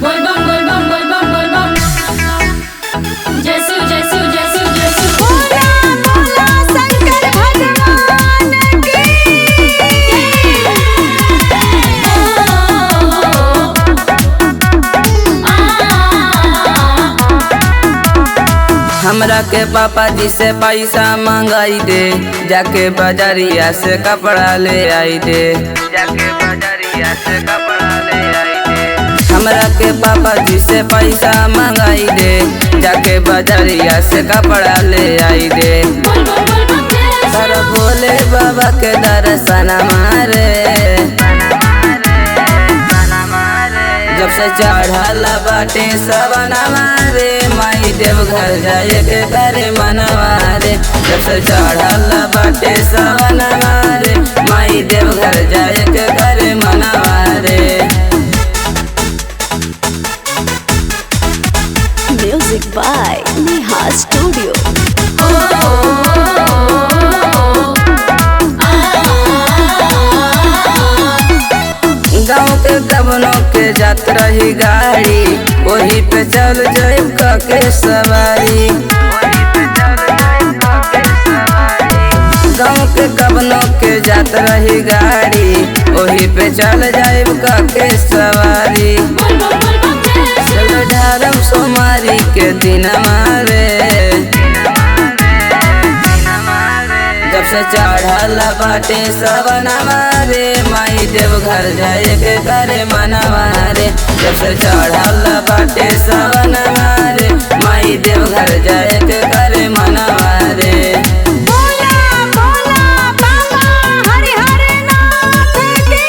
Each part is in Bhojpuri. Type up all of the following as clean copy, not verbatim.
बोल बम बोल बम बोल बम बोल बम। जैसु जैसु जैसु जैसु बोला बोला शंकर भगवान की हमरा के पापा जी से पैसा मंगाई दे, जाके बाजारिया से कपड़ा ले आई दे, जाके बाजारिया से कपड़ा ले आई दे। हमरा के पापा जी से पैसा मंगाई दे, जाके बाजारिया से कपड़ा ले आई दे। बोल बम बोल बम जय सर भोले बाबा के दर्शन मारे, जब से चढ़ल बाटे सवन मारे, माई देव घर जाए के करे मनवारे। जब से चढ़ल बाटे सवन मारे, माई देव घर जाए के करे मनवारे। Music by Neha studio. गाँव के कवनों के जात रही गाड़ी, वही पे चल जाए के सवारी। गाँव के कवनों के जात रही गाड़ी, वही पे चल जाए के सवारी। बोल बम बोल बम जय चल ढारम सोमारी के दिन मारे, जब से चढ़ल बाटे सवन मारे, माई देव घर जाए के करे मनवारे। जब से चढ़ल बाटे सवन मारे, माई देव घर जाए के करे मनवारे। बोला बोला बाबा हरि हरि नाथ की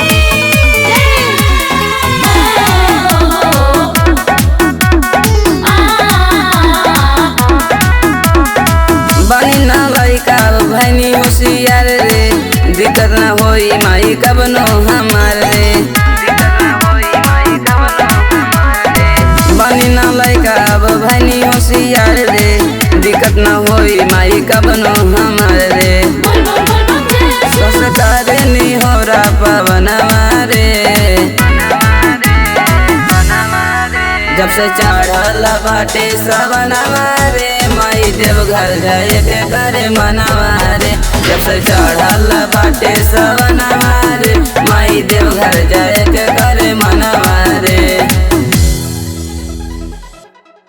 बनी न लइका भैनी होशियार रे, दिक्कत न होई माई कबनो हमार रे। बनी न लइका भैनी होशियार रे, दिक्कत न होई माई कबनो हमार रे। बोल बम बोल बम जय संस्कार निहोरा पवन मारे, जब से चढ़ल बाटे सवन मारे, माई देव घर जाए के करे मनवारे। जब से चढ़ल बाटे सवन मारे, माई देव घर जाए के करे मनवारे।